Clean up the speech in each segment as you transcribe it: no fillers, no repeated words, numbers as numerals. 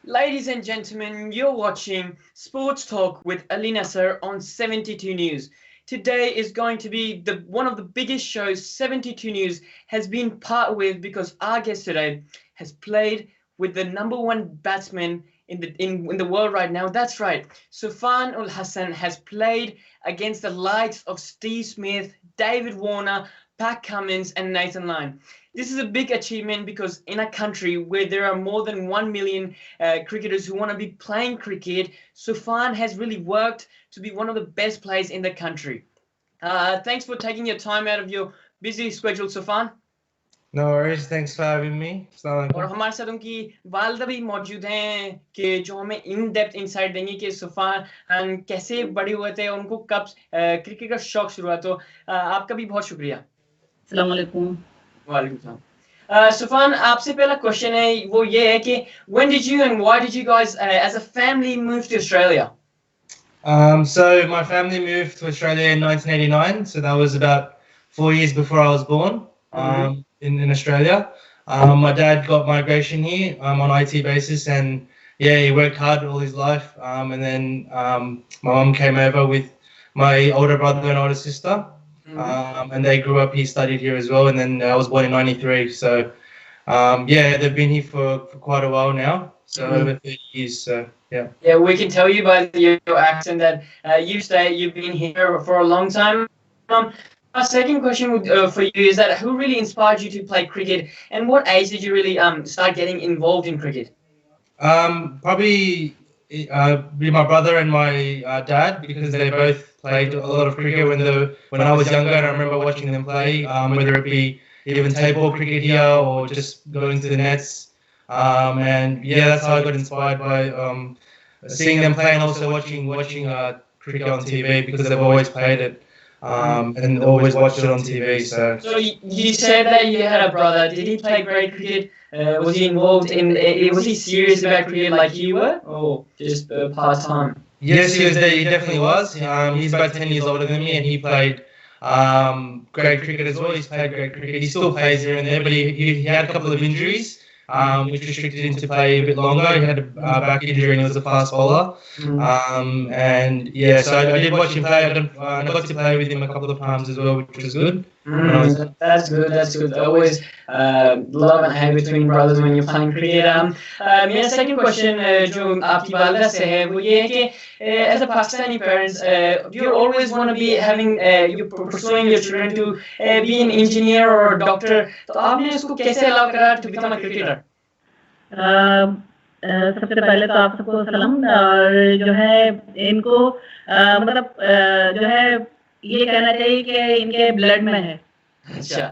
Ladies and gentlemen, you're watching Sports Talk with Ali Nasar on 72 News. Today is going to be one of the biggest shows 72 News has been part with because our guest today has played with the number one batsman in the world right now. That's right. Suffan ul Hassan has played against the likes of Steve Smith, David Warner, Pat Cummins, and Nathan Lyon. This is a big achievement because in a country where there are more than 1 million cricketers who want to be playing cricket, Suffan has really worked to be one of the best players in the country. Thanks for taking your time out of your busy schedule, Suffan. No worries, thanks for having me. और हमारे साथ उनकी वालदा भी मौजूद हैं कि जो हमें इन डेप्थ इंसाइट देंगे कि सुफान कैसे बड़े हुए थे, उनको कब क्रिकेट का शौक शुरू हुआ। तो आपका भी बहुत शुक्रिया। अस्सलाम वालेकुम। वालेकुम सलाम। सुफान, आपसे पहला क्वेश्चन है वो ये है कि when did you and why did you guys as a family move to Australia? So my family moved to Australia in 1989, so that was about 4 years before I was born in Australia. My dad got migration here on IT basis, and yeah, he worked hard all his life. And then my mum came over with my older brother and older sister, and they grew up here, studied here as well. And then I was born in '93, so yeah, they've been here for quite a while now, so over 30 years. So yeah. Yeah, we can tell you by your accent that you've been here for a long time. Our second question for you is that who really inspired you to play cricket, and what age did you really start getting involved in cricket? Probably be my brother and my dad, because they both played a lot of cricket when I was younger, and I remember watching them play, whether it be even table cricket here or just going to the nets. And yeah, that's how I got inspired by seeing them play, and also watching cricket on TV, because they've always played it and always watched it on TV. So you said that you had a brother. Did he play great cricket? Was he involved in? Was he serious about cricket like you were, or just part time? Yes, he was. He definitely was. He's about 10 years older than me, and he played great cricket as well. He's played great cricket. He still plays here and there, but he had a couple of injuries, which restricted him to play a bit longer. He had a back injury, and he was a fast bowler. And yeah, so I did watch him play. I got to play with him a couple of times as well, which was good. That's good. That's good. Always love and hate between brothers when you're playing cricket. मेरा second question जो आपकी वालदा से है वो ये है कि as a Pakistani parents, do you always want to be having you pursuing your children to be an engineer or a doctor? तो आपने उसको कैसे allow करा to become a cricketer? सबसे पहले तो आप सबको सलाम। और जो है इनको मतलब जो है ये कहना चाहिए कि इनके ब्लड में है। अच्छा।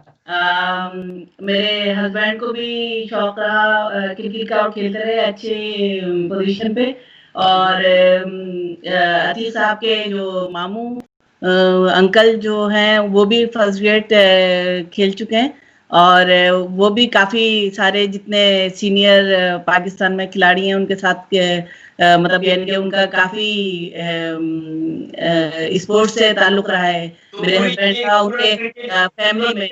मेरे हस्बैंड को भी शौक रहा क्रिकेट का और खेलते रहे अच्छे पोजीशन पे। और अतीक साहब के जो मामू अंकल जो हैं वो भी फर्स्ट ग्रेड खेल चुके हैं, और वो भी काफ़ी सारे जितने सीनियर पाकिस्तान में खिलाड़ी हैं उनके साथ मतलब यानी कि उनका काफ़ी स्पोर्ट्स से ताल्लुक रहा है। मेरे हस्बैंड का उनके फैमिली में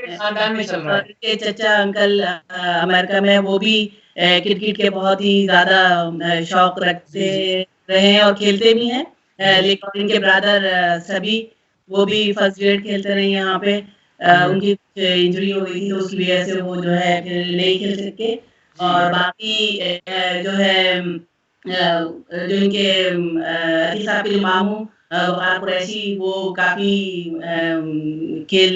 उनके चचा अंकल अमेरिका में वो भी क्रिकेट के बहुत ही ज़्यादा शौक रखते रहे हैं और खेलते भी हैं। लेकिन इनके ब्रदर सभी वो भी फर्स्ट ग्रेड खेलते रहे यहाँ पे। उनकी इंजरी हो गई थी तो उसकी वजह से वो जो है नहीं खेल सके। और बाकी जो है जो इनके अतीक साहब के जो मामू वकार कुरैशी वो काफी खेल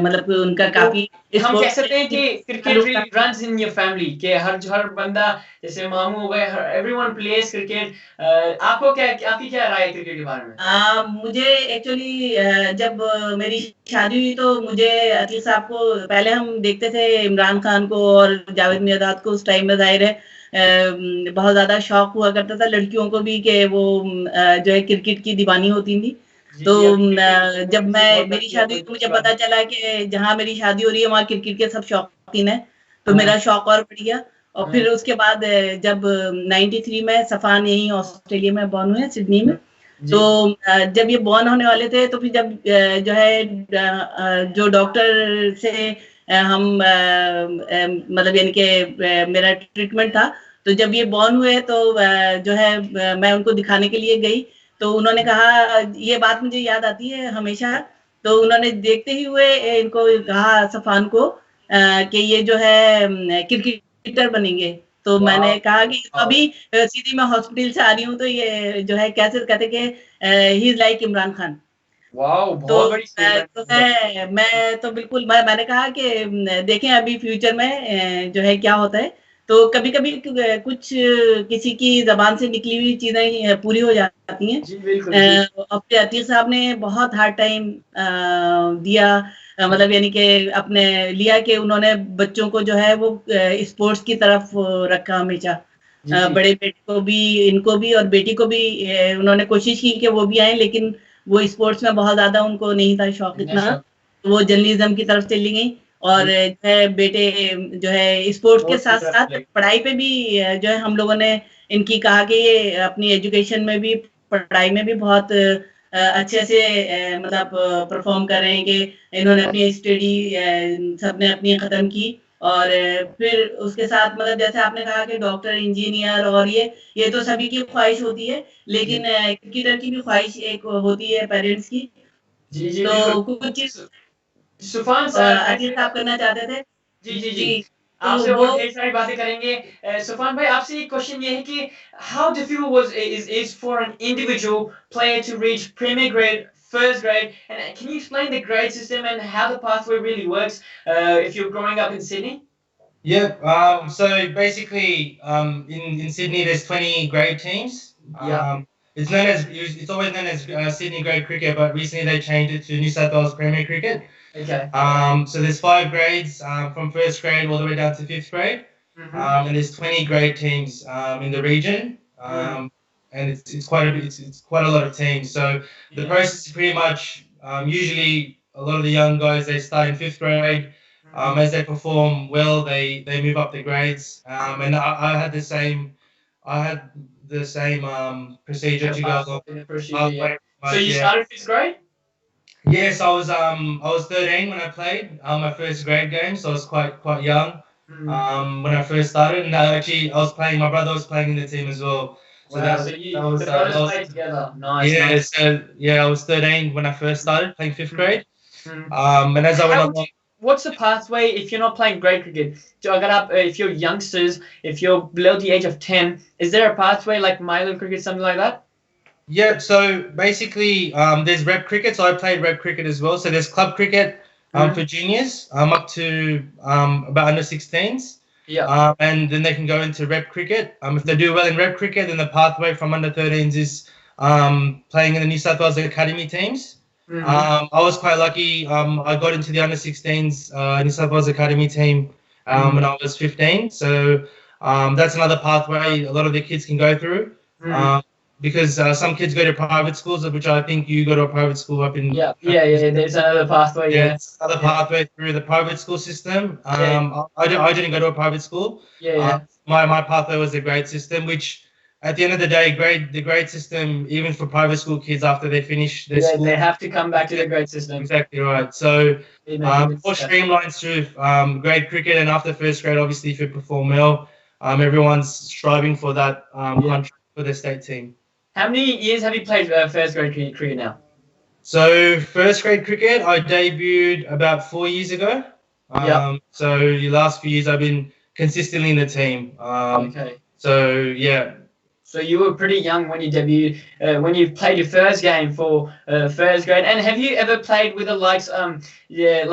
मतलब उनका काफी हम कह सकते हैं कि cricket runs in your family के हर बंदा जैसे मामू हो गए everyone plays cricket। आपकी क्या राय है क्रिकेट के बारे में? मुझे एक्चुअली जब मेरी शादी हुई तो मुझे अतीक साहब को पहले हम देखते थे इमरान खान को और जावेद मियादाद को। उस टाइम में जाहिर है बहुत ज़्यादा शौक हुआ करता था लड़कियों को भी कि वो जो है क्रिकेट की दीवानी होती थी। तो जब मेरी शादी हुई तो मुझे पता चला कि जहाँ मेरी शादी हो रही है वहाँ क्रिकेट के सब शौकीन है, तो मेरा शौक और बढ़ गया। और फिर उसके बाद जब 93 में सफान यहीं ऑस्ट्रेलिया में बॉर्न हुए सिडनी में, तो जब ये बॉर्न होने वाले थे तो फिर जब जो है जो डॉक्टर से हम मतलब यानी कि मेरा ट्रीटमेंट था तो जब ये बॉर्न हुए तो जो है मैं उनको दिखाने के लिए गई, तो उन्होंने कहा, ये बात मुझे याद आती है हमेशा, तो उन्होंने देखते ही हुए इनको कहा सफान को कि ये जो है क्रिकेटर बनेंगे। तो मैंने कहा कि अभी सीधी मैं हॉस्पिटल से आ रही हूँ, तो ये जो है कैसे कहते कि he is like Imran Khan. Wow, तो बहुत बड़ी स्टेटमेंट। तो मैं तो बिल्कुल मैंने कहा कि देखें अभी फ्यूचर में जो है क्या होता है। तो कभी कभी कुछ किसी की जबान से निकली हुई चीजें पूरी हो जाती हैं। जी बिल्कुल। अपने अतीक साहब ने बहुत हार्ड टाइम दिया, मतलब यानी कि अपने लिया कि उन्होंने बच्चों को जो है वो स्पोर्ट्स की तरफ रखा हमेशा। बड़े बेटे को भी, इनको भी और बेटी को भी उन्होंने कोशिश की कि वो भी आए, लेकिन वो स्पोर्ट्स में बहुत ज्यादा उनको नहीं था शौक इतना, तो वो जर्नलिज्म की तरफ चली गई। और जो है बेटे जो है स्पोर्ट्स के साथ साथ पढ़ाई पे भी जो है हम लोगों ने इनकी कहा कि ये अपनी एजुकेशन में भी, पढ़ाई में भी बहुत अच्छे से मतलब परफॉर्म कर रहे हैं कि इन्होंने अपनी स्टडी सबने अपनी खत्म की। और फिर उसके साथ मतलब जैसे आपने कहा कि डॉक्टर, इंजीनियर, और ये तो सभी की ख्वाहिश होती है, लेकिन क्रिकेटर की भी ख्वाहिश एक होती है पेरेंट्स की। जी तो कुछ सुफान सर अजीत साहब करना चाहते थे। जी आपसे और ढेर सारी बातें करेंगे। सुफान भाई, आपसे एक क्वेश्चन ये है कि how difficult is for an individual player to reach premier grade, first grade, and can you explain the grade system and how the pathway really works if you're growing up in Sydney? Yep. So basically, in Sydney, there's 20 grade teams. It's known as it's always known as Sydney grade cricket, but recently they changed it to New South Wales Premier Cricket. Okay. So there's 5 grades from first grade all the way down to 5th grade, and there's 20 grade teams in the region, and it's quite a lot of teams. So the process is pretty much usually a lot of the young guys, they start in 5th grade. As they perform well, they move up the grades, and I had the same procedure to go along. So you started 5th grade? Yes, I was 13 when I played my first grade game, so I was quite young when I first started. And I was playing. My brother was playing in the team as well. So wow, the brothers played together. Nice. Yeah, nice. So yeah, I was 13 when I first started playing 5th grade. And as I went along. What's the pathway if you're not playing grade cricket? So if you're youngsters, if you're below the age of 10, is there a pathway like Milo cricket, something like that? Yeah, so basically there's rep cricket. So I played rep cricket as well. So there's club cricket for juniors up to about under 16s. Yeah. And then they can go into rep cricket. If they do well in rep cricket, then the pathway from under 13s is playing in the New South Wales Academy teams. I was quite lucky. I got into the under 16s New South Wales Academy team when I was 15. So that's another pathway a lot of the kids can go through. Because some kids go to private schools, which I think you go to a private school up in. Yeah. There's another pathway. Yeah, it's another pathway through the private school system. I didn't go to a private school. My pathway was the grade system, which at the end of the day, the grade system, even for private school kids after they finish their school, they have to come back to the grade system. Exactly right. So more streamlined through grade cricket, and after first grade, obviously if you perform well, everyone's striving for that contract for the state team. How many years have you played first grade cricket now? So first grade cricket, I debuted about 4 years ago. So the last few years I've been consistently in the team. Okay. So yeah. So you were pretty young when you debuted, when you played your first game for first grade. And have you ever played with the likes,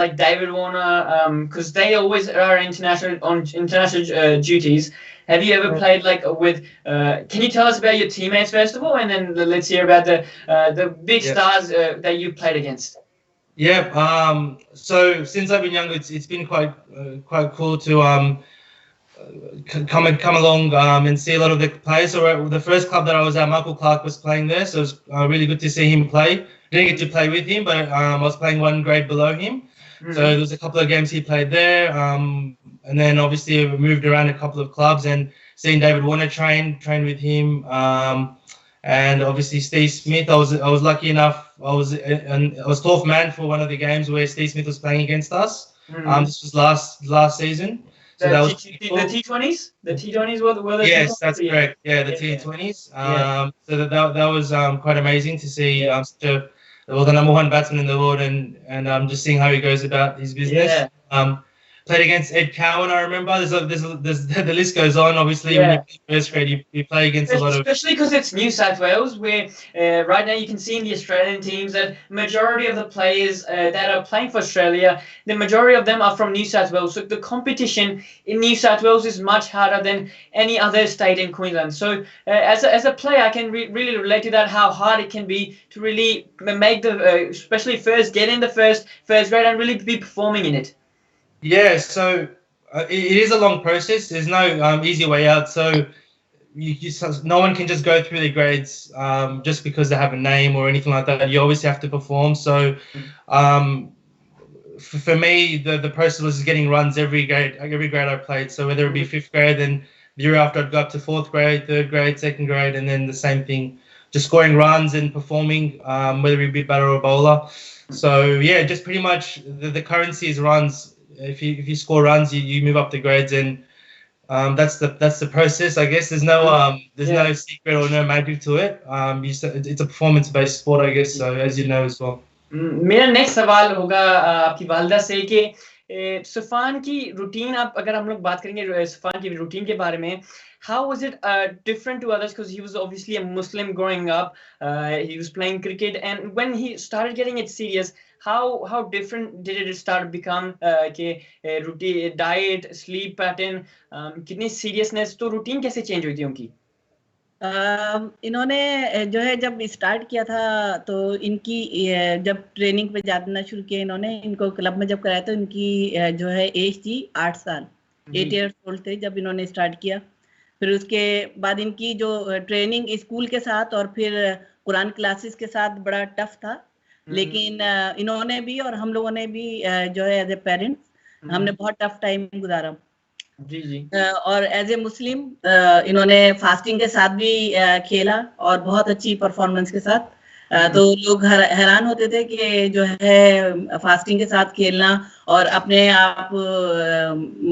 like David Warner, because they always are on international duties. Have you ever played like with? Can you tell us about your teammates first of all, and then let's hear about the big stars that you played against? Yeah. So since I've been young, it's been quite cool to come along and see a lot of the players. So the first club that I was at, Michael Clark was playing there, so it was really good to see him play. Didn't get to play with him, but I was playing one grade below him. So there was a couple of games he played there, and then obviously we moved around a couple of clubs and seeing David Warner train with him, and obviously Steve Smith. I was lucky enough. I was 12th man for one of the games where Steve Smith was playing against us. This was last season. So that was the T20s. The T20s were the yes, that's T20s? correct. Yeah, the T20s. So that was quite amazing to see the number one batsman in the world and just seeing how he goes about his business. Yeah. Played against Ed Cowan, I remember. There's the list goes on. Obviously, when you play first grade, you play against a lot of... Especially because it's New South Wales, where right now you can see in the Australian teams that majority of the players that are playing for Australia, the majority of them are from New South Wales. So the competition in New South Wales is much harder than any other state in Queensland. So as a player, I can really relate to that, how hard it can be to really make the, especially get in the first grade and really be performing in it. Yeah, so it is a long process. There's no easy way out. So no one can just go through the grades just because they have a name or anything like that. You always have to perform. So for me, the process was getting runs every grade I played. So whether it be fifth grade, then the year after I'd go up to fourth grade, third grade, second grade, and then the same thing, just scoring runs and performing, whether it be batter or bowler. So yeah, just pretty much the currency is runs. If you score runs, you move up the grades, and that's the process, I guess. There's no no secret or no magic to it. It's a performance based sport, I guess. So as you know as well. मेरा next सवाल होगा आपकी वालदा से कि सुफान की routine, आप अगर हम लोग बात करेंगे सुफान की रूटीन के बारे में, how was it different to others, because he was obviously a Muslim growing up, he was playing cricket, and when he started getting it serious, how different did it start to become routine, diet, sleep pattern, कितनी seriousness, तो routine कैसे change हुई थी उनकी? इन्होंने जो है जब स्टार्ट किया था तो इनकी जब ट्रेनिंग पे जाना शुरू किया इन्होंने, इनको क्लब में जब कराया तो इनकी जो है एज थी 8 साल, 8 years old थे जब इन्होंने स्टार्ट किया। फिर उसके बाद इनकी जो ट्रेनिंग स्कूल के साथ और फिर कुरान क्लासेस के साथ बड़ा टफ था, लेकिन इन्होंने भी और हम लोगों ने भी जो है एज ए पेरेंट्स हमने बहुत टफ टाइम गुजारा। जी जी। और एज ए मुस्लिम इन्होंने फास्टिंग के साथ भी खेला और बहुत अच्छी परफॉर्मेंस के साथ, तो लोग हैरान होते थे कि जो है फास्टिंग के साथ खेलना और अपने आप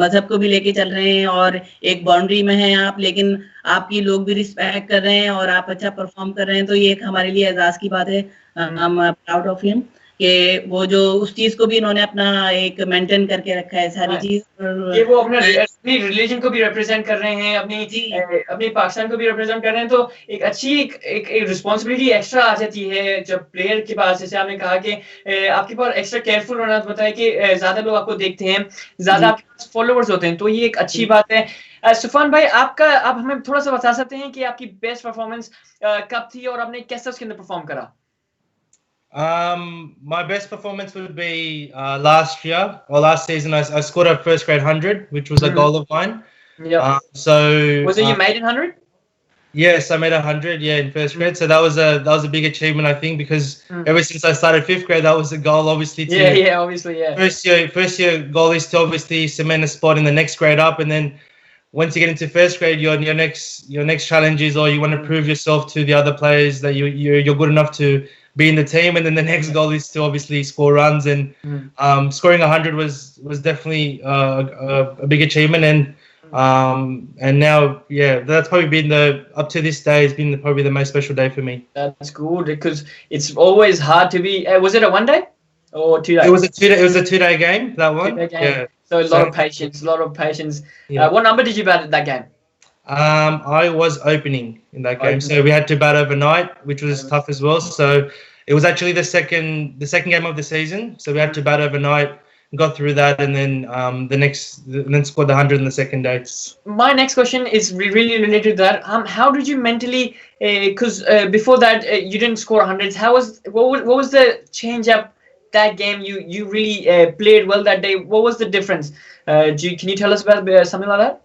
मजहब को भी लेके चल रहे हैं और एक बाउंड्री में हैं आप, लेकिन आपकी लोग भी रिस्पेक्ट कर रहे हैं और आप अच्छा परफॉर्म कर रहे हैं, तो ये एक हमारे लिए एजाज की बात है। हम प्राउड ऑफ हिम कि वो जो उस चीज को भी इन्होंने अपना एक मेंटेन करके रखा है सारी चीज, ये वो अपने रिलीजन को भी रिप्रेजेंट कर रहे हैं, अपनी पाकिस्तान को भी रिप्रेजेंट कर रहे हैं, तो एक अच्छी एक रिस्पांसिबिलिटी एक्स्ट्रा आ जाती है जब प्लेयर के पास, जैसे आपने कहा कि आपके पास एक्स्ट्रा केयरफुल होना होता है कि ज्यादा लोग आपको देखते हैं, ज्यादा आपके पास फॉलोअर्स होते हैं, तो ये एक अच्छी बात है। सुफान भाई, आप हमें थोड़ा सा बता सकते हैं कि आपकी बेस्ट परफॉर्मेंस कब थी और आपने कैसे उसके अंदर परफॉर्म करा? My best performance would be last season. I scored a first grade 100, which was a goal of mine. Yeah. So was it you made it 100? Yes, I made 100. Yeah, in first grade. So that was a big achievement, I think, because ever since I started fifth grade, that was the goal. Obviously, obviously, yeah. First year goal is to obviously cement a spot in the next grade up, and then once you get into first grade, your next challenge is, or you want to prove yourself to the other players that you're good enough to be in the team, and then the next goal is to obviously score runs, and scoring 100 was definitely a big achievement, and now that's probably been up to this day has been probably the most special day for me. That's good, because it's always hard to be. Was it a 1 day or 2 days? It was a 2-day game, that one. 2-day game. Yeah. So a lot of patience. Yeah. What number did you bat at that game? I was opening in that game, so we had to bat overnight, which was tough as well. So it was actually the second game of the season. So we had to bat overnight, got through that, and then then scored the 100 in the second day. My next question is really related to that. How did you mentally? Because before that you didn't score hundreds. What was the change up that game? You really played well that day. What was the difference? Can you tell us about something like that?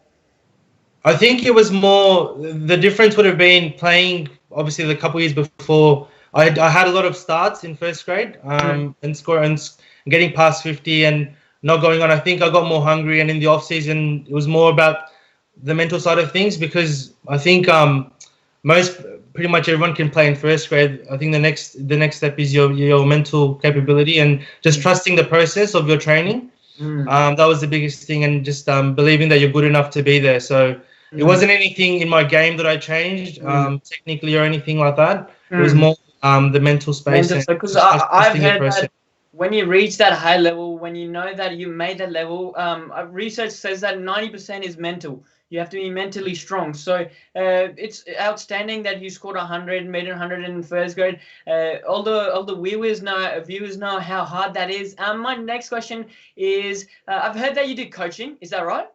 I think it was more, the difference would have been playing, obviously, the couple years before. I had a lot of starts in first grade and getting past 50 and not going on. I think I got more hungry, and in the off season, it was more about the mental side of things, because I think pretty much everyone can play in first grade. I think the next step is your mental capability and just trusting the process of your training. That was the biggest thing, and just believing that you're good enough to be there. So it wasn't anything in my game that I changed technically or anything like that. It was more the mental space. Because I've heard that when you reach that high level, when you know that you made that level, research says that 90% is mental. You have to be mentally strong. So it's outstanding that you scored 100, made 100 in first grade. All the viewers know how hard that is. My next question is, I've heard that you did coaching. Is that right?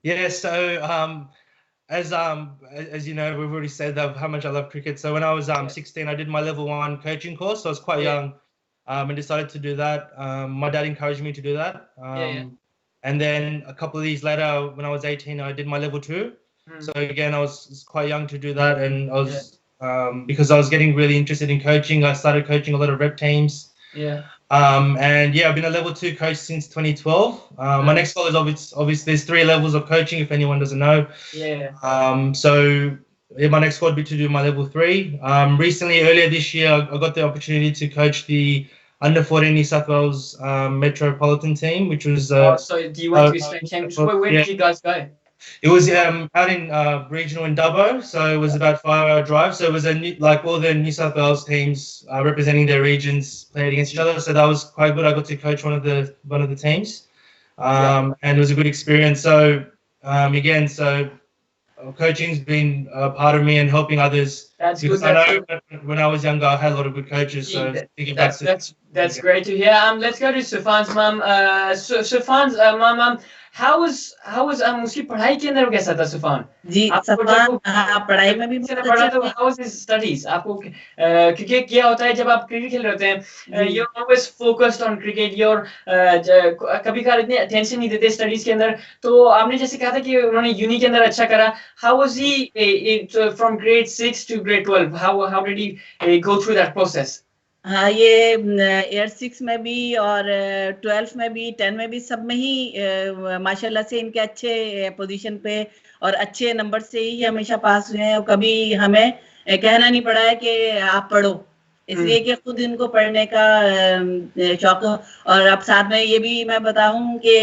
Yeah. So as you know, we've already said that how much I love cricket. So when I was 16, I did my level 1 coaching course. So I was quite young, and decided to do that. My dad encouraged me to do that. And then a couple of years later, when I was 18, I did my level 2. So again, I was quite young to do that, and I was because I was getting really interested in coaching. I started coaching a lot of rep teams. And I've been a level 2 coach since 2012. My next goal is obviously there's 3 levels of coaching if anyone doesn't know. So my next goal would be to do my level 3. Recently, earlier this year, I got the opportunity to coach the under 14 New South Wales Metropolitan team, which was. So do you want to be state champions? Where did you guys go? It was out in regional in Dubbo, so it was about 5-hour drive. So it was all the New South Wales teams representing their regions played against each other. So that was quite good. I got to coach one of the teams, and it was a good experience. So coaching's been a part of me and helping others. That's because good. I know when I was younger, I had a lot of good coaches. So that's great to hear. Let's go to Suffan's mum. Suffan's mum. How was उसकी पढ़ाई के अंदर कैसा था सुफान? जी सफान पढ़ाई में भी बहुत अच्छा था. How was his studies? आपको क्रिकेट क्या होता है जब आप क्रिकेट खेल रहे होते हैं? You're always focused on cricket. कभी-कभार इतने attention नहीं देते studies के अंदर. तो आपने जैसे कहा था कि उन्होंने uni के अंदर अच्छा करा. How was he from grade 6 to grade 12? How did he go through that process? हाँ, ये 8-6 में भी और 12 में भी 10 में भी सब में ही माशाल्लाह से इनके अच्छे पोजीशन पे और अच्छे नंबर से ही हमेशा पास हुए हैं और कभी हमें कहना नहीं पड़ा है कि आप पढ़ो, इसलिए कि खुद इनको पढ़ने का शौक. और अब साथ में ये भी मैं बताऊं कि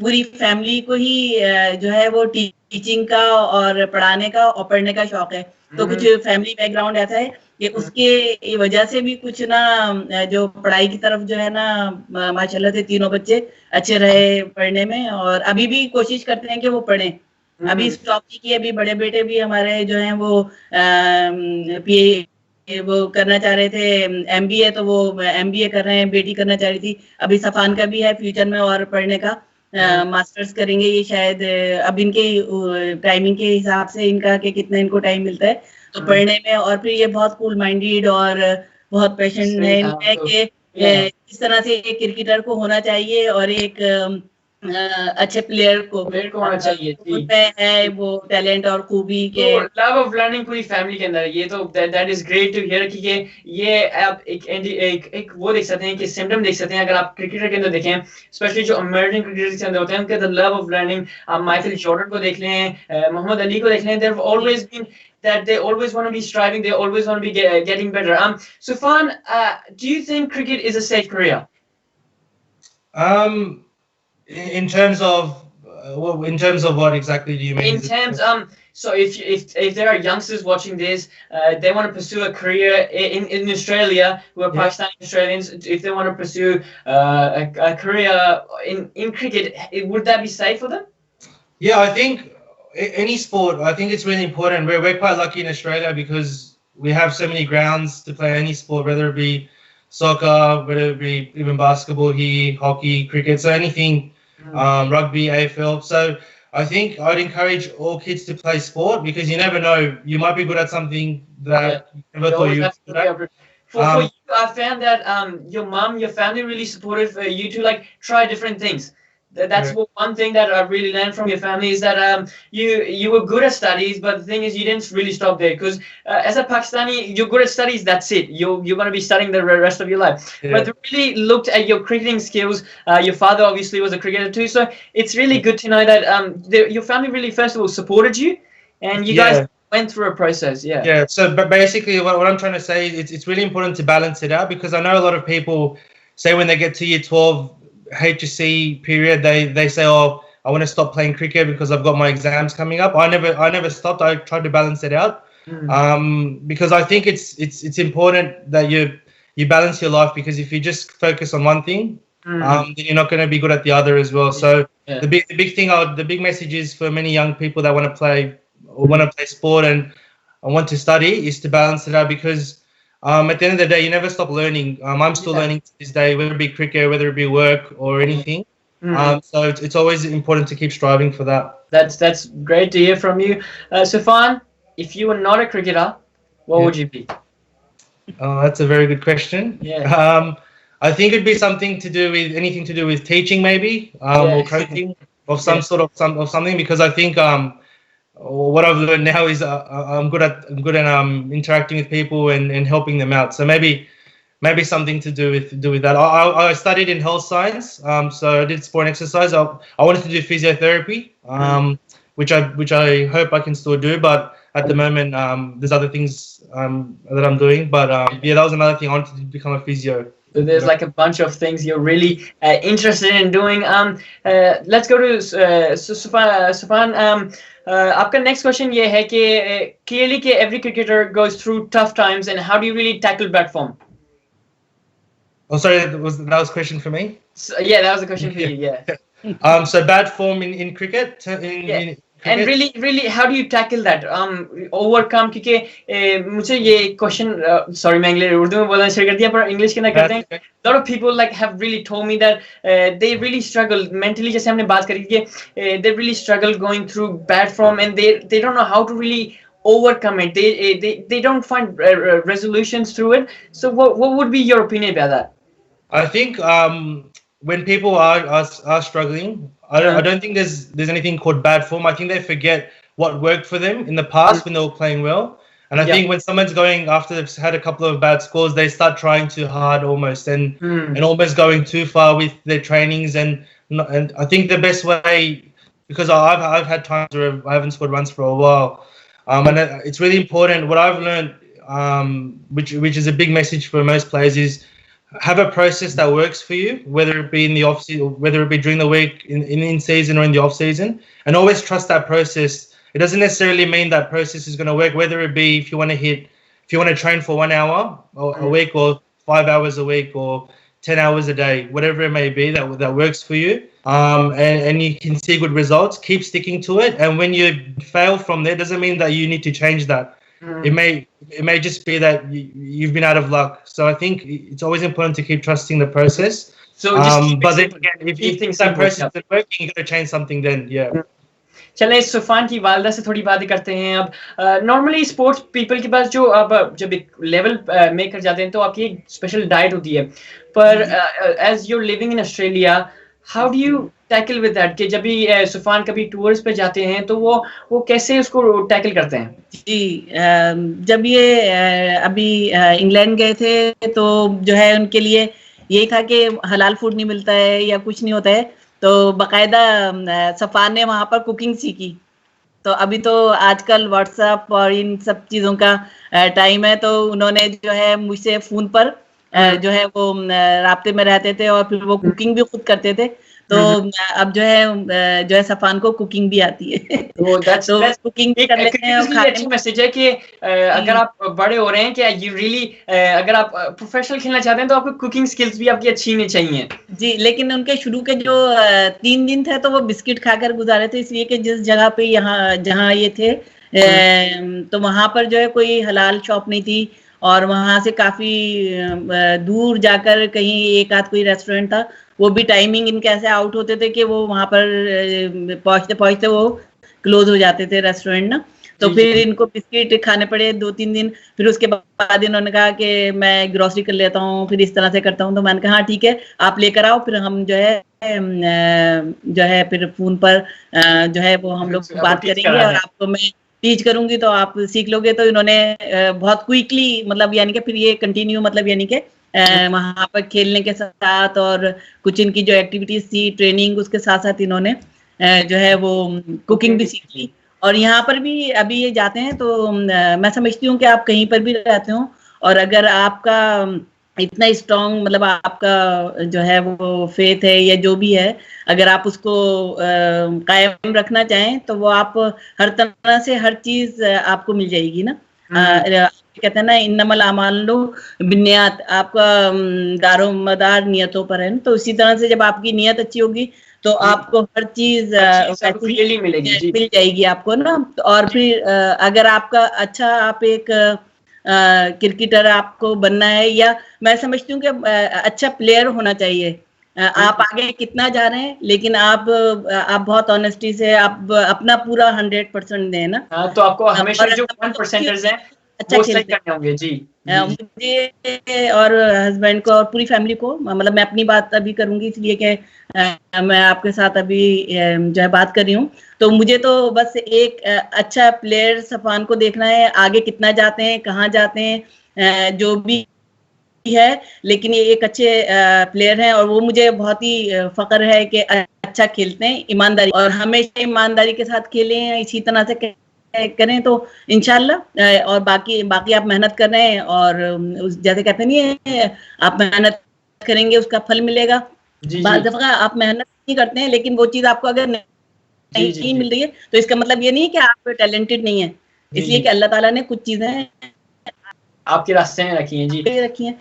पूरी फैमिली को ही जो है वो टीचिंग का और पढ़ाने का और पढ़ने का शौक है. तो कुछ फैमिली बैकग्राउंड ऐसा है कि उसके वजह से भी कुछ ना जो पढ़ाई की तरफ जो है ना माशाल्लाह से तीनों बच्चे अच्छे रहे पढ़ने में और अभी भी कोशिश करते हैं कि वो पढ़ें. अभी स्टॉप की अभी बड़े बेटे भी हमारे जो हैं वो करना चाह रहे थे MBA, तो वो MBA कर रहे हैं. बेटी करना चाह रही थी. अभी सफान का भी है फ्यूचर में और पढ़ने का मास्टर्स करेंगे ये शायद. अब इनके टाइमिंग के हिसाब से इनका कि कितना इनको टाइम मिलता है तो पढ़ने में. और फिर ये बहुत कूल माइंडेड और बहुत पैशन है इनमें कि इस तरह से एक क्रिकेटर को होना चाहिए और एक अच्छे प्लेयर को होना चाहिए. उनमें है वो टैलेंट और खूबी के लव ऑफ लर्निंग पूरी फैमिली के अंदर. ये तो that is great to hear कि ये आप एक वो देख सकते हैं कि सिम्टम देख सकते हैं अगर आप क्रिकेटर के अंदर देखें, स्पेशली जो अमेरिकन क्रिकेटर्स के अंदर होते हैं उनके द लव ऑफ लर्निंग. आप माइकल जॉर्डन को देख लें, मोहम्मद अली को देख लें, there have always been that they always want to be striving, they always want to be getting better. Suffan, do you think cricket is a safe career? In terms of what exactly do you mean? In terms so if there are youngsters watching this, they want to pursue a career in Australia who are Pakistani Australians, if they want to pursue a career in cricket, would that be safe for them? Yeah, I think any sport, I think it's really important. We're quite lucky in Australia because we have so many grounds to play any sport, whether it be soccer, whether it be even basketball here, hockey, cricket, so anything, rugby, AFL. So I think I'd encourage all kids to play sport because you never know, you might be good at something that you never thought you were good at. For you, I found that your mom, your family really supported you to try different things. That's one thing that I really learned from your family is that you were good at studies, but the thing is you didn't really stop there because as a Pakistani, you're good at studies, that's it. You're going to be studying the rest of your life. But they really looked at your cricketing skills. Your father obviously was a cricketer too, so it's really good to know that your family really first of all supported you and you guys went through a process. Yeah, so but basically what I'm trying to say is it's really important to balance it out because I know a lot of people say when they get to year 12, HSC period, they say, oh, I want to stop playing cricket because I've got my exams coming up. I never stopped. I tried to balance it out, because I think it's important that you balance your life, because if you just focus on one thing, then you're not going to be good at the other as well. So the big message is for many young people that want to play sport and want to study is to balance it out, because at the end of the day, you never stop learning. I'm still learning to this day, whether it be cricket, whether it be work or anything. So it's always important to keep striving for that. That's great to hear from you. Suffan, if you were not a cricketer, what would you be? That's a very good question. I think it'd be anything to do with teaching, maybe, or coaching of some sort of something, because I think what I've learned now is I'm good at interacting with people and helping them out. So maybe something to do with that. I studied in health science, so I did sport and exercise. I wanted to do physiotherapy, which I hope I can still do, but at the moment there's other things that I'm doing. But that was another thing. I wanted to become a physio. So there's like a bunch of things you're really interested in doing. Let's go to Suffan. आपका next question ये है कि clearly कि every cricketer goes through tough times, and how do you really tackle bad form? Oh, sorry, that was a question for me? So, that was a question for you, So bad form in cricket? In and really how do you tackle that? Overcome, क्योंकि मुझे ये question, sorry मैं English Urdu में बोलना शुरू कर दिया, पर इंग्लिश के ना करते हैं. A lot of people have really told me that they really struggle mentally, जैसे हमने बात करी कि they really struggle going through bad form, and they don't know how to really overcome it. They don't find resolutions through it. So what would be your opinion about that? I think when people are struggling, I don't think there's anything called bad form. I think they forget what worked for them in the past when they were playing well. And I think when someone's going after they've had a couple of bad scores, they start trying too hard almost and almost going too far with their trainings. And I think the best way, because I've had times where I haven't scored runs for a while, and it's really important. What I've learned, which is a big message for most players, is have a process that works for you, whether it be in the off season, whether it be during the week, in season or in the off season, and always trust that process. It doesn't necessarily mean that process is going to work, whether it be if you want to train for 1 hour a week, or 5 hours a week, or 10 hours a day, whatever it may be that works for you, and you can see good results. Keep sticking to it, and when you fail from there, doesn't mean that you need to change that. It may just be that you've been out of luck. So I think it's always important to keep trusting the process. So but then again, if that process isn't working, you got to change something then. चलें सुफान की वालदा से थोड़ी बातें करते हैं अब. Normally sports people के पास जो अब जब एक लेवल में कर जाते हैं तो आपकी एक स्पेशल डाइट होती है, पर as you living in Australia, how do you tackle with that कि जब भी सुफान कभी टूर्स पे जाते हैं तो वो कैसे उसको टैकल करते हैं? जी, जब ये अभी इंग्लैंड गए थे तो जो है उनके लिए यही था कि हलाल फूड नहीं मिलता है या कुछ नहीं होता है, तो बाकायदा सफान ने वहाँ पर कुकिंग सीखी. तो अभी तो आजकल व्हाट्सएप और इन सब चीज़ों का टाइम है, तो उन्होंने जो है मुझसे फ़ोन पर जो है वो राब्ते में रहते थे और फिर वो कुकिंग भी खुद करते थे. तो अब जो है सफान को कुकिंग भी आती है. तो कुकिंग कर लेते हैं. और अच्छी मैसेज है कि अगर आप बड़े हो रहे हैं कि यू रियली अगर आप प्रोफेशनल खेलना चाहते हैं तो आपको कुकिंग स्किल्स भी आपकी अच्छी होनी चाहिए. जी, लेकिन उनके शुरू के जो 3 दिन थे तो वो बिस्किट खाकर गुजारे थे, इसलिए कि जिस जगह पे जहाँ ये थे तो वहाँ पर जो है कोई हलाल शॉप नहीं थी, और वहाँ से काफ़ी दूर जाकर कहीं एक आध कोई रेस्टोरेंट था, वो भी टाइमिंग इनके ऐसे आउट होते थे कि वो वहाँ पर पहुँचते वो क्लोज हो जाते थे रेस्टोरेंट ना. तो फिर इनको बिस्किट खाने पड़े 2-3 दिन. फिर उसके बाद इन्होंने कहा कि मैं ग्रोसरी कर लेता हूँ, फिर इस तरह से करता हूँ. तो मैंने कहा हाँ ठीक है, आप लेकर आओ, फिर हम जो है फिर फ़ोन पर जो है वो हम लोग बात करेंगे और आपको मैं टीच करूंगी तो आप सीख लोगे. तो इन्होंने बहुत क्विकली मतलब यानी कि फिर ये कंटिन्यू मतलब यानी कि वहाँ पर खेलने के साथ और कुछ इनकी जो एक्टिविटीज थी ट्रेनिंग उसके साथ साथ इन्होंने जो है वो कुकिंग भी सीख ली. और यहाँ पर भी अभी ये जाते हैं तो मैं समझती हूँ कि आप कहीं पर भी रहते हो और अगर आपका इतना स्ट्रांग मतलब आपका जो है वो फेथ है या जो भी है, अगर आप उसको कायम रखना चाहें तो वो आप हर तरह से हर चीज आपको मिल जाएगी ना। कहते हैं ना इन्नमल आमालु बिन्नियात, आपका दारो मदार नियतों पर है ना। तो इसी तरह से जब आपकी नियत अच्छी होगी तो आपको हर चीज वैसी मिलेगी मिल जाएगी आपको ना। और फिर अगर आपका अच्छा आप एक क्रिकेटर आपको बनना है, या मैं समझती हूँ कि अच्छा प्लेयर होना चाहिए। आप आगे कितना जा रहे हैं, लेकिन आप बहुत ऑनेस्टी से आप अपना पूरा 100% दें ना। तो आपको हमेशा जो 1%ers हैं अच्छा वो सही खेलते करने होंगे जी। मुझे और हस्बैंड को और पूरी फैमिली को, मतलब मैं अपनी बात अभी करूंगी इसलिए कि मैं आपके साथ अभी जो है बात कर रही हूँ। तो मुझे तो बस एक अच्छा प्लेयर सफान को देखना है, आगे कितना जाते हैं, कहाँ जाते हैं, जो भी है, लेकिन ये एक अच्छे प्लेयर हैं और वो मुझे बहुत ही फख्र है कि अच्छा खेलते हैं, ईमानदारी, और हमेशा ईमानदारी के साथ खेलें, इसी तरह से करें तो इंशाल्लाह। और बाकी आप मेहनत कर रहे हैं और जैसे कहते नहीं है आप मेहनत करेंगे उसका फल मिलेगा। बाज़ दफ़ा आप मेहनत नहीं करते हैं, लेकिन वो चीज़ आपको अगर नहीं मिल रही है तो इसका मतलब ये नहीं है कि आप टैलेंटेड नहीं है, इसलिए कि अल्लाह ताला ने कुछ चीजें आपके रास्ते में रखी हैं रखी हैं।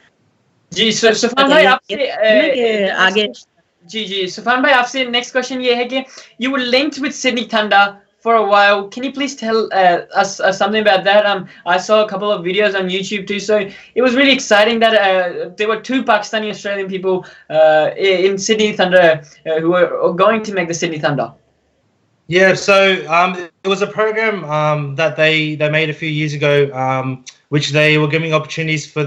जी सुफान भाई आपसे आगे जी सुफान भाई आपसे नेक्स्ट क्वेश्चन ये है कि you were linked with Sydney Thunder for a while. Can you please tell us something about that? I saw a couple of videos on YouTube too, so it was really exciting that there were 2 Pakistani Australian people in Sydney Thunder who were going to make the Sydney Thunder. Yeah, so it was a program that they made a few years ago, which they were giving opportunities for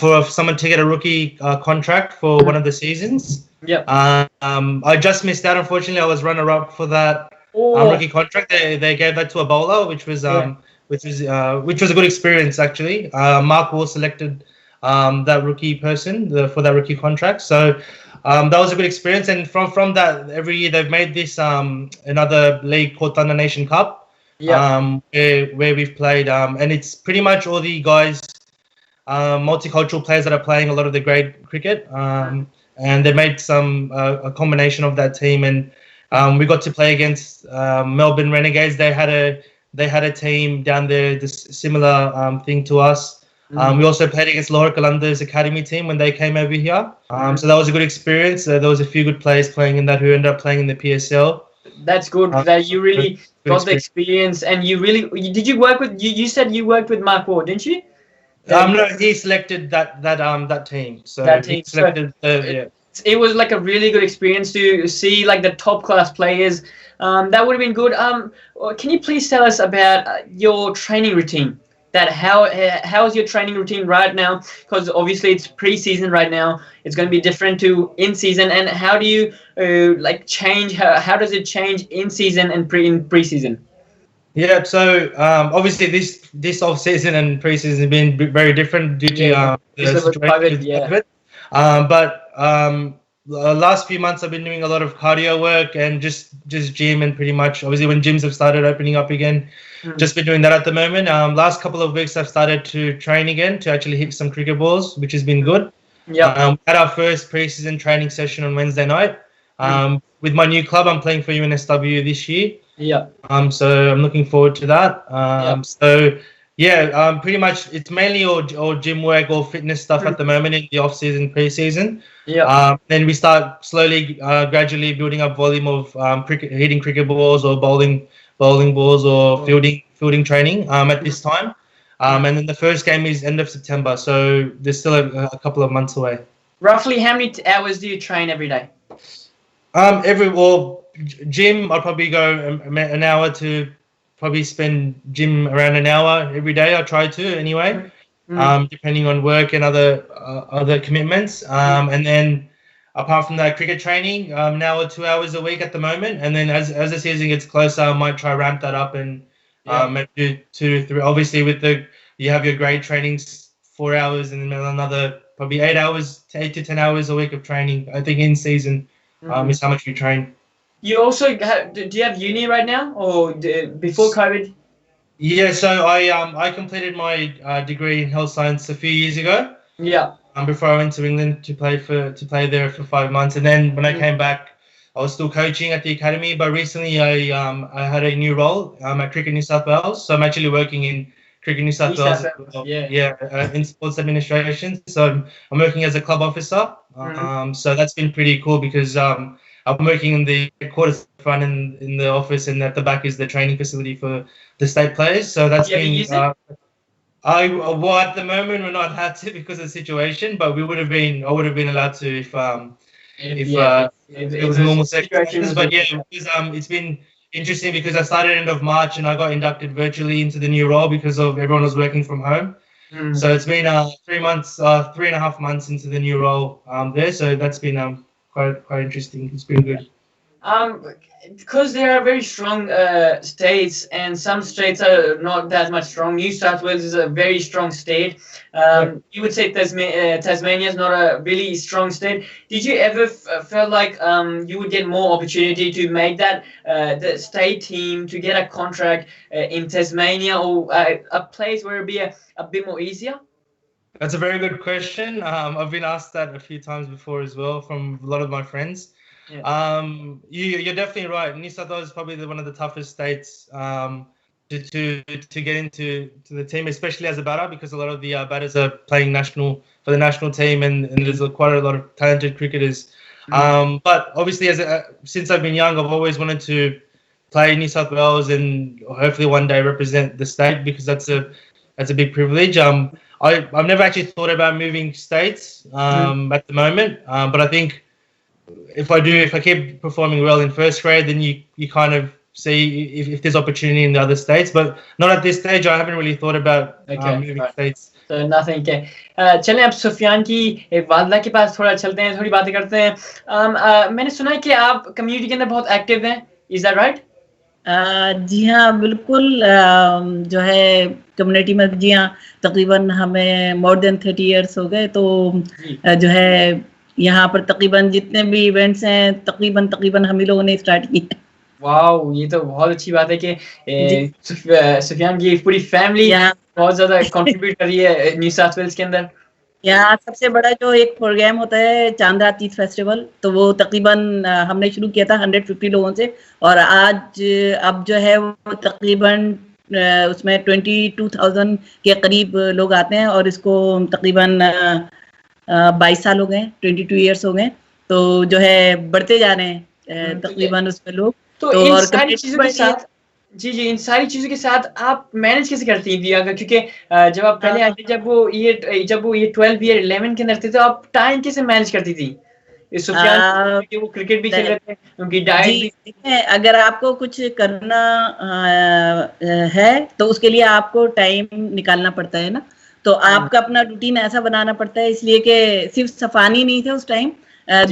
for someone to get a rookie contract for one of the seasons. Yeah. I just missed out, unfortunately. I was runner-up for that rookie contract. They gave that to a bowler, which was a good experience actually. Mark Wall selected that rookie person for that rookie contract. So that was a good experience, and from that, every year they've made this another league called Thunder Nation Cup, where we've played, and it's pretty much all the guys, multicultural players that are playing a lot of the grade cricket, and they made a combination of that team, and we got to play against Melbourne Renegades. They had a team down there, this similar thing to us. We also played against Laura Kalanda's academy team when they came over here. So that was a good experience. There was a few good players playing in that who ended up playing in the PSL. That's good that you really got the experience, and did you work with you said you worked with Mark Ward, didn't you? No, he selected that team. So that team. He selected it was like a really good experience to see like the top class players. That would have been good. Can you please tell us about your training routine? That how is your training routine right now? Because obviously it's pre-season right now. It's going to be different to in season. And how do you like change? How does it change in season and pre-season? Yeah, so obviously this off season and pre-season have been very different due to the situation. But the last few months I've been doing a lot of cardio work and just gym, and pretty much obviously when gyms have started opening up again, just been doing that at the moment. Last couple of weeks I've started to train again to actually hit some cricket balls, which has been good. Yeah. We had our first pre-season training session on Wednesday night. With my new club, I'm playing for UNSW this year. Yeah. So I'm looking forward to that. So yeah, pretty much it's mainly all gym work or fitness stuff at the moment in the off season, pre-season. Yeah. Then we start slowly, gradually building up volume of hitting cricket balls or bowling balls or fielding training at this time. And then the first game is end of September, so there's still a couple of months away. Roughly how many hours do you train every day? Gym, I'll probably go an hour to probably spend gym around an hour every day. I try to anyway, depending on work and other commitments. And then apart from that, cricket training, an hour, 2 hours a week at the moment. And then as the season gets closer, I might try ramp that up and maybe do 2 to 3. Obviously, you have your grade trainings 4 hours and then another probably 8 to 10 hours a week of training. I think in season is how much we train. You also do you have uni right now or before COVID? Yeah, so I completed my degree in health science a few years ago. Yeah. Before I went to England to play there for 5 months, and then when I came back, I was still coaching at the academy. But recently, I had a new role at Cricket New South Wales, so I'm actually working in Cricket New South Wales as well. Yeah. In sports administration. So I'm working as a club officer. So that's been pretty cool because I'm working in the headquarters front in the office, and at the back is the training facility for the state players. So that's been. Well, at the moment we're not allowed to because of the situation, but I would have been allowed to if it was normal circumstances. But yeah, it's been interesting because I started end of March and I got inducted virtually into the new role because of everyone was working from home. So it's been 3.5 months into the new role there. So that's been quite interesting. It's been good. Because there are very strong states, and some states are not that much strong. New South Wales is a very strong state. You would say Tasmania is not a really strong state. Did you ever feel like you would get more opportunity to make that the state team to get a contract in Tasmania, or a place where it'd be a bit more easier? That's a very good question. I've been asked that a few times before as well from a lot of my friends. Yeah. You're definitely right. New South Wales is probably one of the toughest states to get into the team, especially as a batter, because a lot of the batters are playing for the national team, and there's quite a lot of talented cricketers. But obviously, since I've been young, I've always wanted to play New South Wales and hopefully one day represent the state, because that's a big privilege. I've never actually thought about moving states at the moment, but I think if I keep performing well in first grade, then you kind of see if there's opportunity in the other states, but not at this stage. I haven't really thought about moving states. So nothing. चलें अब सुफियान की एक वालदा के पास थोड़ा चलते हैं, थोड़ी बातें करते हैं. मैंने सुना है कि आप कम्युनिटी के अंदर बहुत एक्टिव हैं. Is that right? जी हाँ, बिल्कुल. जो है कम्युनिटी में, जी हाँ, तकरीबन हमें मोर देन 30 इयर्स हो गए. तो जो है यहाँ पर तकरीबन जितने भी इवेंट्स हैं तकरीबन हम ही लोगों ने स्टार्ट किए. वाओ, ये तो बहुत अच्छी बात है कि सुफियान की पूरी फैमिली बहुत ज्यादा कंट्रीब्यूट कर रही है न्यू साउथ वेल्स के अंदर. यहाँ सबसे बड़ा जो एक प्रोग्राम होता है चांदा तीज फेस्टिवल, तो वो तकरीबन हमने शुरू किया था 150 लोगों से, और अब जो है वो तकरीबन उसमें 22,000 के करीब लोग आते हैं, और इसको तकरीबन 22 साल हो गए, 22 इयर्स हो गए. तो जो है बढ़ते जा रहे हैं तकरीबन उसमें लोग. तो इन सारी चीजों के साथ इन सारी चीजों के साथ आप मैनेज कैसे करती हैं दिया? क्योंकि जब आप पहले आए थे, जब वो ये 12 ईयर 11 के अंदर थे, तो आप टाइम कैसे मैनेज करती थी? सुफियान कि वो क्रिकेट भी खेल रहे थे, उनकी डाइट भी. अगर आपको कुछ करना है तो उसके लिए आपको टाइम निकालना पड़ता है ना. तो आपका अपना रूटीन ऐसा बनाना पड़ता है, इसलिए कि सिर्फ सफान ही नहीं थे उस टाइम,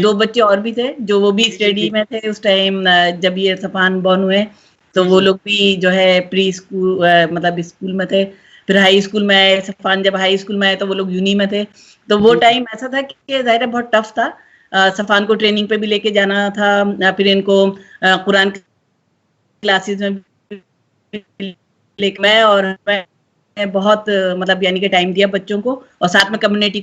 2 बच्चे और भी थे जो वो भी स्टडी में थे उस टाइम जब ये सफान बॉर्न हुए. तो वो लोग भी जो है प्री स्कूल मतलब स्कूल में थे, फिर हाई स्कूल में आए. सफान जब हाई स्कूल में आए तो वो लोग यूनी में थे. तो वो टाइम ऐसा था कि जाहिर है बहुत टफ था. सफान को ट्रेनिंग पे भी लेके जाना था, फिर इनको कुरान क्लासेस में लेके मैं बहुत मतलब यानी कि टाइम दिया बच्चों को, और साथ में कम्युनिटी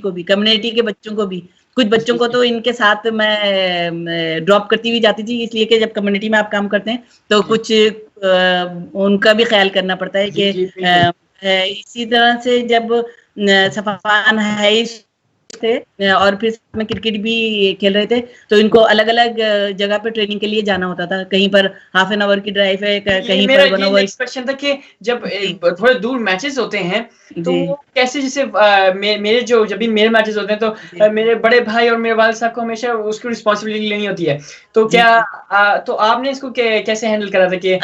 के बच्चों को भी. कुछ बच्चों को तो इनके साथ मैं ड्रॉप करती हुई जाती थी, इसलिए कि जब कम्युनिटी में आप काम करते हैं तो कुछ उनका भी ख्याल करना पड़ता है कि इसी तरह से जब सफान हाई थे और फिर में क्रिकेट भी खेल रहे थे, तो इनको अलग अलग जगह पे ट्रेनिंग के लिए जाना होता था. कहीं पर हाफ एन आवर की ड्राइव है, कहीं पर 1 आवर. क्वेश्चन था कि जब थोड़े दूर मैचेस होते हैं तो कैसे, जैसे मेरे जब भी मेरे मैचेस होते हैं तो मेरे बड़े भाई और मेरे वालिद साहब को हमेशा उसकी रिस्पॉन्सिबिलिटी लेनी होती है. तो क्या तो आपने इसको कैसे हैंडल करा था कि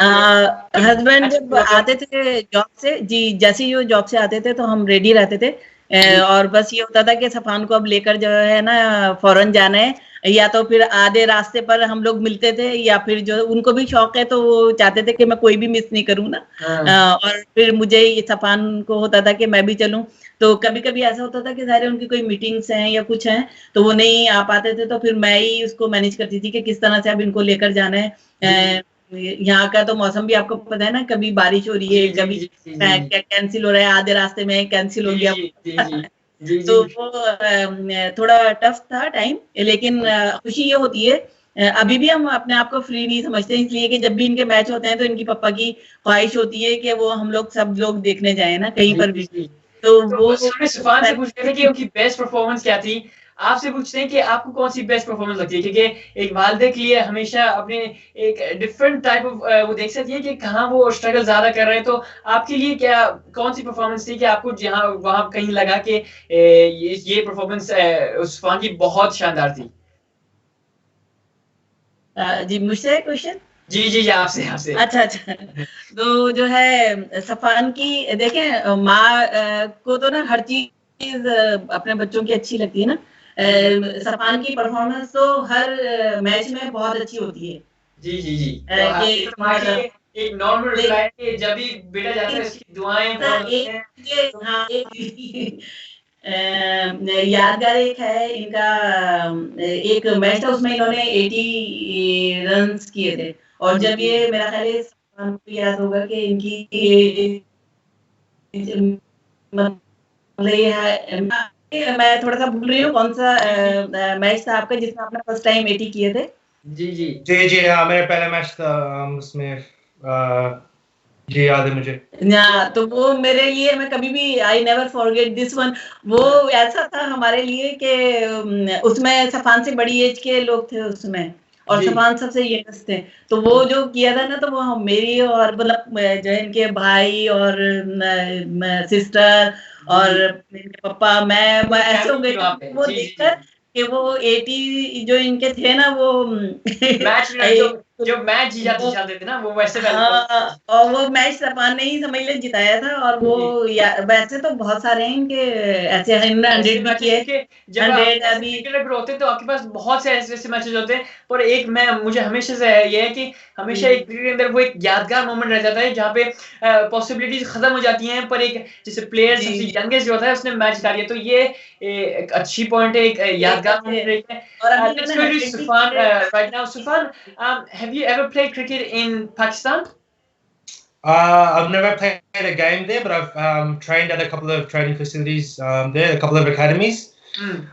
हस्बैंड जब आते थे जॉब से, जी जैसे ही वो जॉब से आते थे तो हम रेडी रहते थे, और बस ये होता था कि सफान को अब लेकर जो है ना फौरन जाना है, या तो फिर आधे रास्ते पर हम लोग मिलते थे, या फिर जो उनको भी शौक है तो वो चाहते थे कि मैं कोई भी मिस नहीं करूँ ना. और फिर मुझे ये सफान को होता था कि मैं भी चलूं. तो कभी कभी ऐसा होता था कि सारे उनकी कोई मीटिंग्स हैं या कुछ हैं तो वो नहीं आ पाते थे, तो फिर मैं ही उसको मैनेज करती थी कि किस तरह से अब इनको लेकर जाना है. यहाँ का तो मौसम भी आपको पता है ना, कभी बारिश हो रही है, कभी कैंसिल हो रहा है, आधे रास्ते में कैंसिल हो गया. जी तो जी वो थोड़ा टफ था टाइम, लेकिन खुशी ये होती है, अभी भी हम अपने आप को फ्री नहीं समझते, इसलिए कि जब भी इनके मैच होते हैं तो इनकी पापा की ख्वाहिश होती है कि वो हम लोग सब लोग देखने जाए ना कहीं जी पर जी भी। जी। तो तो वो बस हमने सुफान से पूछ रहे थे कि उनकी बेस्ट परफॉर्मेंस क्या थी। आपसे पूछते हैं कि आपको कौन सी बेस्ट परफॉर्मेंस लगती है, क्योंकि एक वालिदा के लिए हमेशा अपने एक डिफरेंट टाइप ऑफ वो देख सकती है कि कहाँ वो स्ट्रगल ज्यादा कर रहे हैं। तो आपके लिए क्या कौन सी परफॉर्मेंस थी कि आपको जहाँ वहां कहीं लगा कि ये परफॉर्मेंस सुफान की बहुत शानदार थी? जी मुझसे क्वेश्चन। जी जी जी, आपसे आपसे। अच्छा अच्छा। तो जो है सफान की देखें, माँ को तो ना हर चीज अपने बच्चों की अच्छी लगती है ना। सफान की परफॉर्मेंस तो हर मैच में बहुत अच्छी होती है। जी जी जी। तो ये तो माँ की एक नॉर्मल रिप्लाई है कि जब भी बेटा जाता है उसकी दुआएं बहुत होती एक हैं। ये हाँ एक यादगार एक है इनका, एक मैच था उसमें इन्होंने 80 रन्स किए थे, और जब ये मेरा ख्याल है सलमान को याद होगा कि इनकी मतलब ये है, मैं थोड़ा सा भूल रही हूँ कौन सा मैच था आपका जिसमें आपने फर्स्ट टाइम 80 किए थे। जी जी जी जी हाँ, मेरा पहला मैच था उसमें जी याद है मुझे। ना, तो वो मेरे लिए, मैं कभी भी I never forget this one. वो ऐसा था हमारे लिए कि उसमें सफान से बड़ी एज के लोग थे उसमें, और जी सफान सबसे यंगस्ट थे। तो वो जो किया था ना, तो वो मेरी और मतलब जो है इनके भाई और सिस्टर जी और जी। इनके पापा, मैं ऐसे हो फैमिली गए थी थे वहाँ पे। वो जी जी जी। देखकर कि वो 80 जो इनके थे ना वो मैच में जो जो मैच वो जाते थे ना वो वैसे हाँ, और वो मैच जापान ने ही समझ ले जिताया था। और वो जी। वैसे तो बहुत सारे हैं इनके ऐसे, ऐसे 100 भी मैचेस किए, क्योंकि जब आप 100 ऐसे अभी। क्रिकेटर भी होते हैं तो आपके पास बहुत से ऐसे ऐसे मैचेस होते हैं। पर एक मैं मुझे हमेशा से है ये है कि हमेशा एक क्रिकेट के अंदर वो एक यादगार मोमेंट रह जाता है जहाँ पे पॉसिबिलिटीज खत्म हो जाती हैं, पर एक जैसे प्लेयर जी सबसे यंगेस्ट जो होता है उसने मैच जिता लिया। तो ये एक अच्छी पॉइंट है, एक एक यादगार अच्छे, मोमेंट रहता है। और अभी Let's इन्होंने go to 100 भी Sufan किए। right now. Sufan, have you ever played cricket in Pakistan? I've never played a game there, but I've trained at a couple of training facilities there, a couple of academies.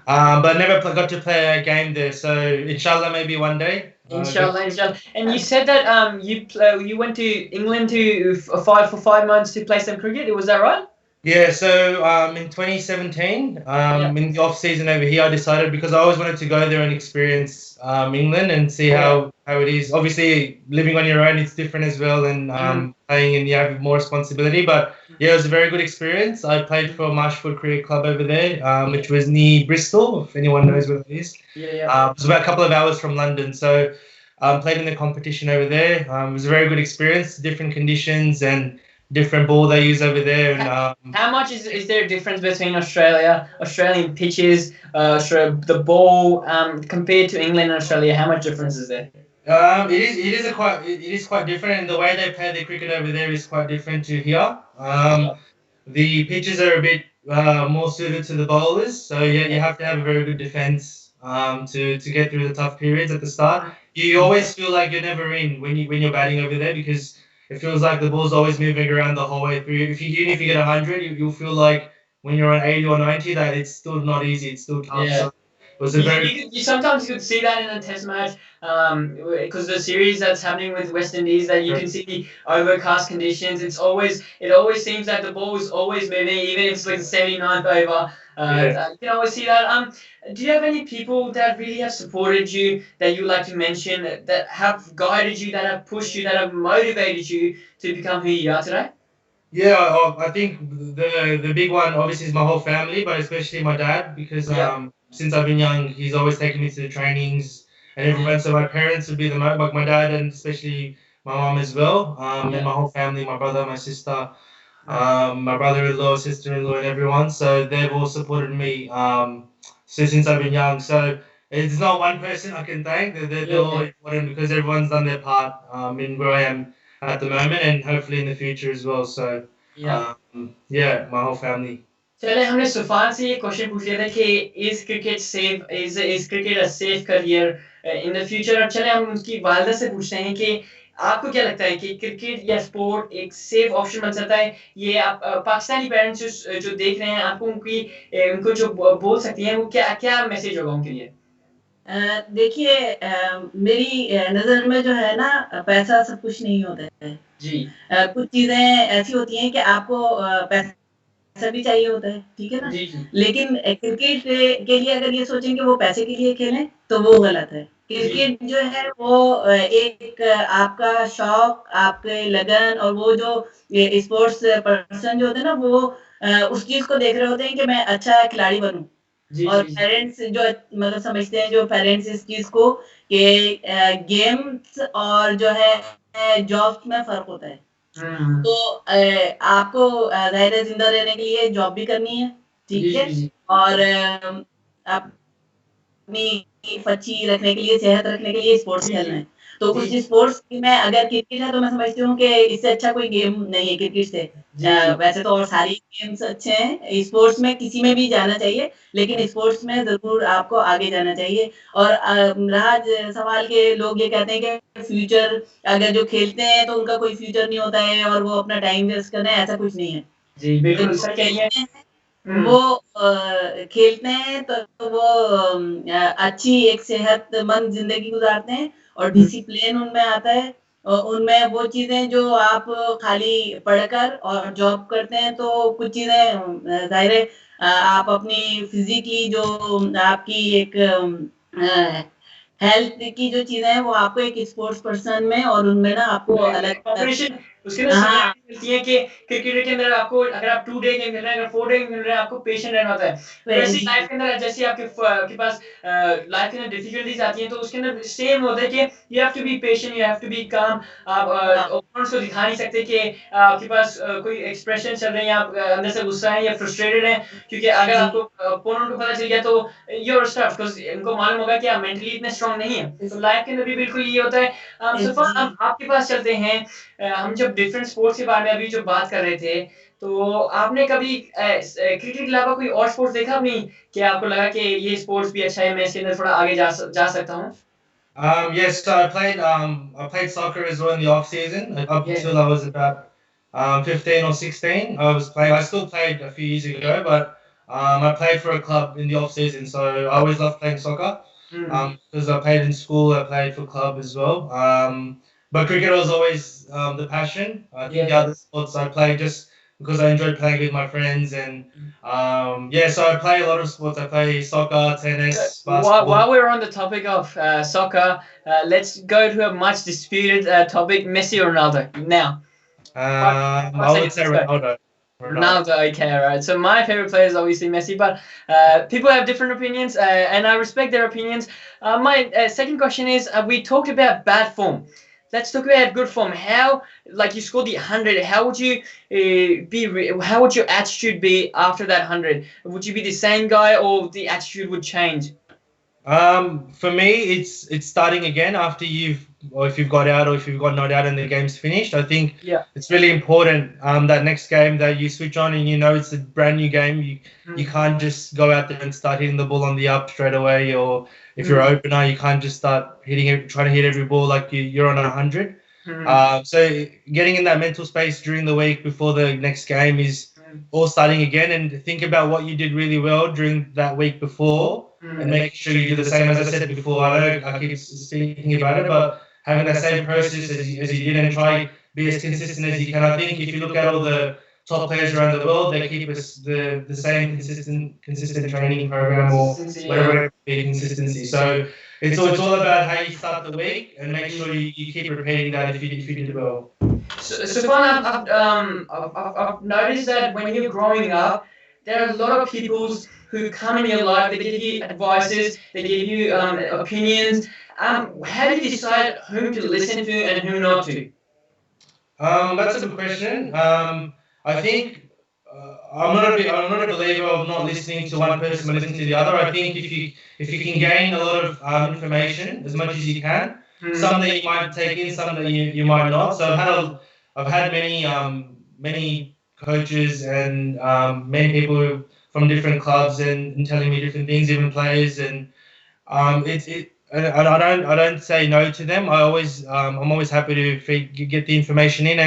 But never got to play a game there. So inshallah, maybe one day. Inshallah, inshallah. And you said that you went to England to five for 5 months to play some cricket. Was that right? Yeah, so in 2017, Yeah. in the off season over here, I decided because I always wanted to go there and experience England and see how it is. Obviously, living on your own, it's different as well, and playing and you have more responsibility. But yeah, it was a very good experience. I played for Marshfield Cricket Club over there, which was near Bristol, if anyone knows where it is. Yeah, yeah. It was about a couple of hours from London, so played in the competition over there. It was a very good experience, different conditions and different ball they use over there, and How much is there a difference between Australian pitches, the ball, compared to England and Australia? How much difference is there? it is quite different, and the way they play the cricket over there is quite different to here. The pitches are a bit more suited to the bowlers, so yeah, you have to have a very good defense to get through the tough periods at the start. You always feel like you're never in when you're batting over there because it feels like the ball's always moving around the whole way through. Even if you get 100, you'll feel like when you're on 80 or 90 that it's still not easy. It's still tough. Yeah. So it was a very You sometimes could see that in a test match, because the series that's happening with West Indies, that you can see the overcast conditions. It always seems that the ball is always moving, even if it's like the 79th over. You can always see that. Do you have any people that really have supported you that you like to mention, that have guided you, that have pushed you, that have motivated you to become who you are today? Yeah, I think the big one obviously is my whole family, but especially my dad because since I've been young, he's always taken me to the trainings and everyone. So my parents would be like my dad and especially my mom as well, and my whole family, my brother, my sister, my brother-in-law, sister-in-law, and everyone. So they've all supported me since I've been young. So it's not one person I can thank. They're all important because everyone's done their part in where I am at the moment and hopefully in the future as well. So yeah, my whole family. चले, हमने सुफान से ये question पूछ लिया था कि is cricket a safe career in the future. अब चले हम उनकी वालदा से पूछते हैं कि आपको क्या लगता है कि क्रिकेट या स्पोर्ट एक सेफ ऑप्शन बन सकता है? ये आप पाकिस्तानी पेरेंट्स जो देख रहे हैं, आपको उनको जो बोल सकती हैं, वो क्या क्या मैसेज होगा उनके लिए? देखिए, मेरी नज़र में जो है ना, पैसा सब कुछ नहीं होता है। जी। कुछ चीज़ें ऐसी होती हैं कि आपको पैसा भी चाहिए होता है, ठीक है ना? जी, जी। लेकिन क्रिकेट के लिए अगर ये सोचेंगे वो पैसे के लिए खेलें, तो वो गलत है। जी। क्रिकेट जो है वो एक आपका शौक, आपके लगन और वो जो ये स्पोर्ट्स पर्सन जो होते हैं ना, वो उस चीज़ को देख रहे होते हैं कि मैं अच्छा खिलाड़ी बनूँ। जी, और जी, जी। पेरेंट्स जो मतलब समझते हैं, जो पेरेंट्स इस चीज़ को कि गेम्स और जो है जॉब्स में फ़र्क होता है। हुँ। तो आपको ज़ाहिर है ज़िंदा रहने के लिए जॉब भी करनी है, जी, ठीक है? जी, जी। और अपनी फच्ची रखने के लिए, सेहत रखने के लिए स्पोर्ट्स जी, खेलना जी। है। तो उस जी, स्पोर्ट्स में अगर क्रिकेट है तो मैं समझती हूँ कि इससे अच्छा कोई गेम नहीं है क्रिकेट से। जी, जी। वैसे तो और सारी गेम्स अच्छे हैं, स्पोर्ट्स में किसी में भी जाना चाहिए, लेकिन स्पोर्ट्स में ज़रूर आपको आगे जाना चाहिए। और रहा सवाल के लोग ये कहते हैं कि फ्यूचर, अगर जो खेलते हैं तो उनका कोई फ्यूचर नहीं होता है और वो अपना टाइम वेस्ट कर रहे हैं, ऐसा कुछ नहीं है। जी, बिल्कुल जो सही कह रही हैं। खेलते हैं हुँ। वो खेलते हैं तो वो अच्छी एक सेहतमंद ज़िंदगी गुज़ारते हैं और हुँ। डिसिप्लिन उनमें आता है। उनमें वो चीज़ें जो आप खाली पढ़कर और जॉब करते हैं, तो कुछ चीज़ें ज़ाहिर है आप अपनी फ़िज़िकली जो आपकी एक हेल्थ की जो चीज़ें हैं, वो आपको एक स्पोर्ट्स पर्सन में और उनमें ना आपको अलग कॉम्पिटिशन उसके ना हाँ, सिमिलैरिटी मिलती है कि क्रिकेट के अंदर आपको अगर आप 2 डे गेम खेल रहे हैं, अगर 4 डे गेम खेल रहे हैं, आपको पेशेंट रहना होता है। वैसे ही जी, लाइफ के अंदर जैसे आपके पास लाइफ के अंदर डिफिकल्टीज आती हैं, तो उसके अंदर सेम होता है कि you have to be patient, you have to be calm. आप हाँ, ओपोनेंट्स को दिखा नहीं सकते कि आपके पास कोई एक्सप्रेशन चल रहे हैं, आप अंदर से गुस्सा हैं या फ्रस्ट्रेटेड हैं, क्योंकि अगर जी, आपको ओपोनेंट को पता चल गया तो यू आर स्टफ्ड, बिकॉज़ इनको मालूम होगा कि आप मेंटली इतने स्ट्रांग नहीं हैं। तो लाइफ के अंदर भी बिल्कुल ये होता है। सफ़ा, जी। अब आपके पास चलते हैं। हम जब डिफरेंट स्पोर्ट्स के बारे में अभी जो बात कर रहे थे, तो आपने कभी क्रिकेट के अलावा कोई और स्पोर्ट्स देखा अपनी, कि आपको लगा कि ये स्पोर्ट्स भी अच्छा है, मैं इसके अंदर थोड़ा आगे जा सकता हूँ? Yes, so I played soccer as well in the off season up Yeah. until I was about 15 or 16. I still played a few years ago, but I played for a club in the off season. So I always loved playing soccer. Mm. Because I played in school, I played for club as well. But cricket was always the passion. I think Yeah, the yeah. other sports I played just because I enjoyed playing with my friends and yeah. So I play a lot of sports. I play soccer, tennis, While basketball. we're on the topic of soccer, let's go to a much disputed topic: Messi or Ronaldo. Now, I would say let's go. Ronaldo. Ronaldo. Ronaldo, okay, all right. So my favorite player is obviously Messi, but people have different opinions, and I respect their opinions. My second question is: we talked about bad form. Let's talk about good form. How, like you scored the 100, how would you how would your attitude be after that 100? Would you be the same guy, or the attitude would change? For me, it's starting again after if you've got out or if you've got not out and the game's finished. I think Yeah. it's really important that next game that you switch on and you know it's a brand new game. You can't just go out there and start hitting the ball on the up straight away, or if you're an opener, you can't just start hitting it, trying to hit every ball like you're on 100. So getting in that mental space during the week before the next game is all starting again, and think about what you did really well during that week before and make sure you do the same. As I said before, I know I keep speaking about it, but having that same process as you did and try be as consistent as you can. I think if you look at all the top players around the world, they keep us the same consistent training program or whatever it be, consistency. So it's all about how you start the week and make sure you keep repeating that if you did well. So fun, I've noticed that when you're growing up, there are a lot of people who come in your life. They give you advices, they give you opinions. How do you decide whom to listen to and whom not to? That's a good question. I think I'm not a believer of not listening to one person but listening to the other. I think if you can gain a lot of information as much as you can, some that you might take in, some that you might not. So I've had many coaches and many people from different clubs and telling me different things, even players, and I don't say no to them. I'm always happy to get the information in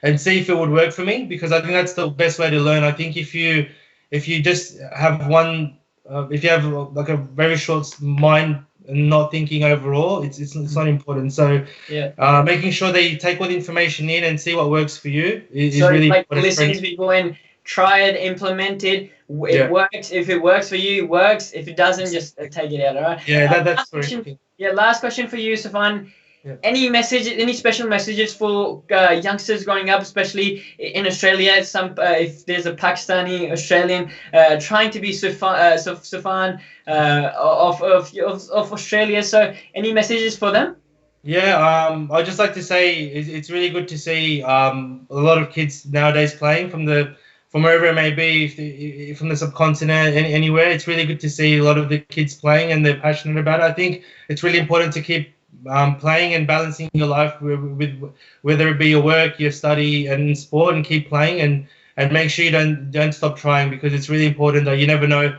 and see if it would work for me, because I think that's the best way to learn. I think if you just have one, if you have like a very short mind and not thinking overall, it's not important. So yeah, making sure that you take all the information in and see what works for you is so really like important. listen to people and try it, implement it. It works. If it works for you, it works. If it doesn't, just take it out. All right. Yeah, that's last correct. question, last question for you, Suffan. Yeah. Any special messages for youngsters growing up, especially in Australia? Some if there's a Pakistani Australian trying to be Suffan of Australia, so any messages for them? Yeah, I'd just like to say it's really good to see a lot of kids nowadays playing from wherever it may be, if from the subcontinent, anywhere. It's really good to see a lot of the kids playing and they're passionate about it. I think it's really important to keep playing and balancing your life with whether it be your work, your study, and sport, and keep playing and make sure you don't stop trying, because it's really important that you never know.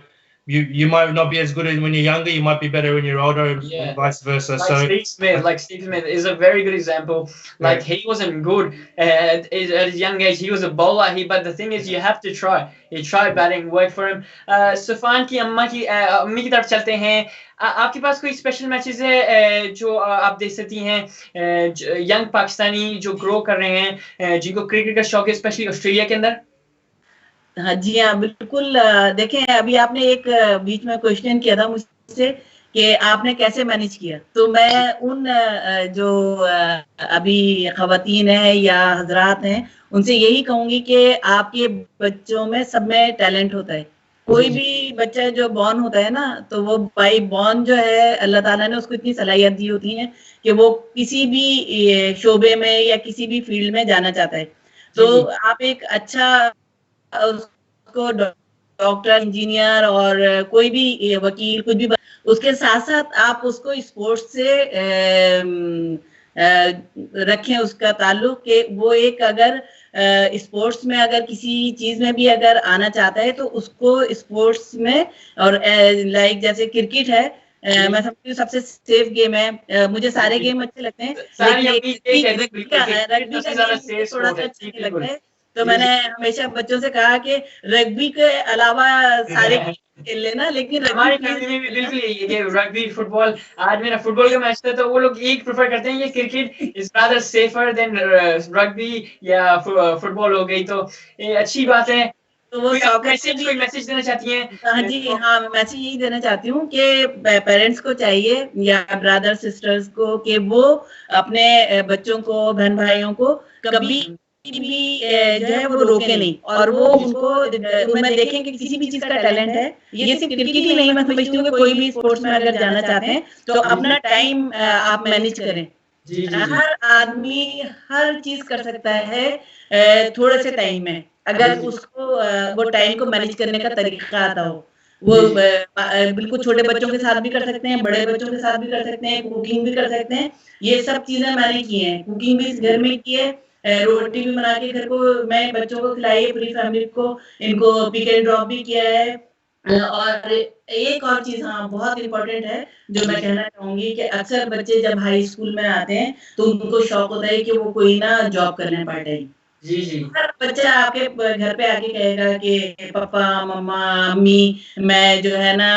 You might not be as good as when you're younger. You might be better when you're older, and vice versa. Like Steve Smith is a very good example. Like he wasn't good at his young age. He was a bowler. But the thing is, you have to try. He tried batting, worked for him. सुफान की अम्मी की तरफ चलते हैं. आपके पास कोई special matches है जो आप देख सकती हैं, यंग पाकिस्तानी जो ग्रो कर रहे हैं, जिनको क्रिकेट का शौक है, स्पेशली ऑस्ट्रेलिया के अंदर? हाँ जी, हाँ बिल्कुल. देखें, अभी आपने एक बीच में क्वेश्चन किया था मुझसे कि आपने कैसे मैनेज किया, तो मैं उन जो अभी खवातीन हैं या हजरात हैं उनसे यही कहूंगी कि आपके बच्चों में सब में टैलेंट होता है. कोई भी बच्चा जो बॉर्न होता है ना, तो वो बाई बॉर्न जो है अल्लाह ताला ने उसको इतनी सलाहियत दी होती है कि वो किसी भी शोबे में या किसी भी फील्ड में जाना चाहता है. तो आप एक अच्छा उसको डॉक्टर, इंजीनियर और कोई भी वकील, कुछ भी, उसके साथ साथ आप उसको स्पोर्ट्स से रखें उसका ताल्लुक, कि वो एक अगर स्पोर्ट्स में अगर किसी चीज में भी अगर आना चाहता है तो उसको स्पोर्ट्स में, और लाइक जैसे क्रिकेट है, मैं समझती हूँ सबसे सेफ गेम है. मुझे सारे गेम अच्छे लगते हैं, लेकिन रग्बी का थोड़ा सा अच्छा नहीं लगता है. तो मैंने हमेशा बच्चों से कहा कि रग्बी के अलावा सारे खेल लेना, लेकिन हमारी फैमिली में भी बिल्कुल ये रग्बी, फुटबॉल. आज मेरा फुटबॉल का मैच था तो वो लोग एक प्रेफर करते हैं, ये cricket is rather safer than rugby या फुटबॉल हो गई. तो ये अच्छी बात है. तो वो कोई मैसेज देना चाहती हैं? हाँ जी, हाँ, मैसेज यही देना चाहती हूँ कि पेरेंट्स को चाहिए या ब्रदर सिस्टर्स को कि वो अपने बच्चों को, बहन भाइयों को कभी भी जो है वो रोके नहीं, और वो उनको उनमें देखें कि किसी भी चीज का टैलेंट है. ये सिर्फ क्रिकेट ही नहीं, मैं समझती हूँ कि कोई भी स्पोर्ट्स में अगर जाना चाहते हैं तो अपना टाइम आप मैनेज करें. हर आदमी हर चीज कर सकता है थोड़े से टाइम में, अगर उसको वो टाइम को मैनेज करने का तरीका आता हो. वो बिल्कुल छोटे बच्चों के साथ भी कर सकते हैं, बड़े बच्चों के साथ भी कर सकते हैं, कुकिंग भी कर सकते हैं. ये सब चीजें मैंने की हैं. कुकिंग भी घर में की है, रोटी भी बना के घर को मैं बच्चों को खिलाई है, पूरी फैमिली को, इनको पिक एंड ड्रॉप भी किया है. और एक और चीज, हाँ, बहुत इम्पोर्टेंट है जो मैं कहना चाहूंगी कि अक्सर बच्चे जब हाई स्कूल में आते हैं तो उनको शौक होता है कि वो कोई ना जॉब करना पार्ट टाइम. हर बच्चा आपके घर पे आके कहेगा कि पापा, मम्मा, अम्मी, मैं जो है ना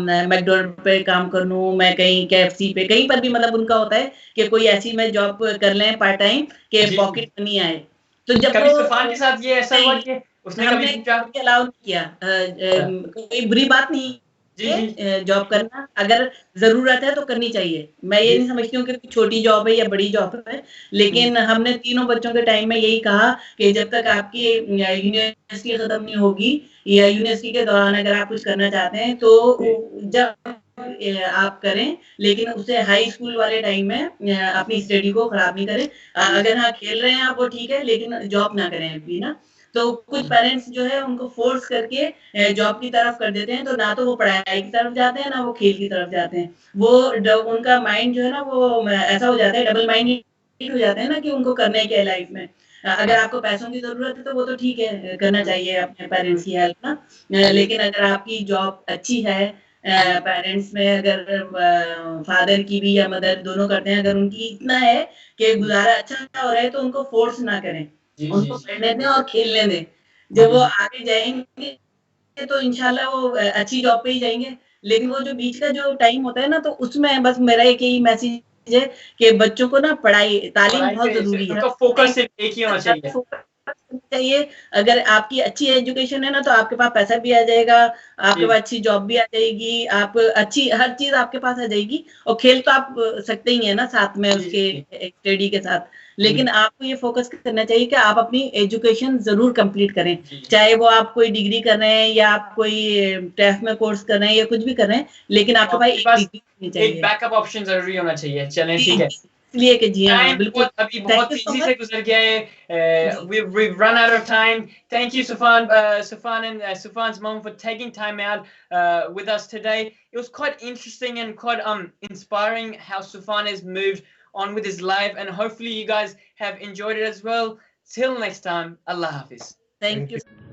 मैकडोनल्ड पे काम कर लूं, मैं कहीं KFC पे, कहीं पर भी, मतलब उनका होता है कि कोई ऐसी मैं जॉब कर लें पार्ट टाइम कि पॉकेट मनी आए. तो जब कभी सुफान के साथ ये ऐसा हुआ कि उसने कभी अलाउ नहीं किया, कोई बुरी बात नहीं जॉब करना, अगर जरूरत है तो करनी चाहिए. मैं ये नहीं समझती हूँ कि छोटी जॉब है या बड़ी जॉब है, लेकिन हमने तीनों बच्चों के टाइम में यही कहा कि जब तक आपकी यूनिवर्सिटी खत्म नहीं होगी या यूनिवर्सिटी के दौरान अगर आप कुछ करना चाहते हैं तो जब आप करें, लेकिन उसे हाई स्कूल वाले टाइम में अपनी स्टडी को खराब नहीं करें. अगर हाँ खेल रहे हैं आप वो ठीक है, लेकिन जॉब ना करें अभी ना. तो कुछ पेरेंट्स जो है उनको फोर्स करके जॉब की तरफ कर देते हैं, तो ना तो वो पढ़ाई की तरफ जाते हैं ना वो खेल की तरफ जाते हैं. वो उनका माइंड जो है ना वो ऐसा हो जाता है, डबल माइंड हो जाते हैं ना, कि उनको करना ही क्या है लाइफ में. अगर आपको पैसों की जरूरत है तो वो तो ठीक है, करना चाहिए अपने पेरेंट्स की हेल्प ना, लेकिन अगर आपकी जॉब अच्छी है, पेरेंट्स में अगर फादर की भी या मदर दोनों करते हैं, अगर उनकी इतना है कि गुजारा अच्छा हो रहा है तो उनको फोर्स ना करें, उनको पढ़ने दें और खेलने दें। जब वो आगे जाएंगे तो इंशाल्लाह वो अच्छी जॉब पे ही जाएंगे। लेकिन वो जो बीच का जो टाइम होता है ना, तो उसमें बस मेरा एक ही मैसेज है कि बच्चों को ना पढ़ाई तालीम बहुत जरूरी है, उनका फोकस सिर्फ एक ही होना चाहिए। चाहिए। अगर आपकी अच्छी एजुकेशन है ना तो आपके पास पैसा भी आ जाएगा, आपके पास अच्छी जॉब भी आ जाएगी, आप अच्छी हर चीज आपके पास आ जाएगी। और खेल तो आप सकते ही है ना साथ में उसके स्टडी के साथ। लेकिन आपको ये फोकस करना चाहिए कि आप अपनी एजुकेशन जरूर कंप्लीट करें, चाहे वो आप कोई डिग्री कर रहे हैं या आप कोई टैफ में कोर्स कर रहे हैं या कुछ भी कर रहे हैं, लेकिन आपके पास एक डिग्री होनी चाहिए, एक बैकअप ऑप्शन जरूरी होना चाहिए। चलें, ठीक है। इसलिए कि जी हाँ, बिल्कुल अभी बहुत तेजी से गुजर गया है। We've run out of time. Thank you, Suffan, Suffan and Suffan's mom for taking time out with us today. It was quite interesting and quite inspiring how Suffan has moved on with his life, and hopefully you guys have enjoyed it as well. Till next time, Allah Hafiz. Thank you.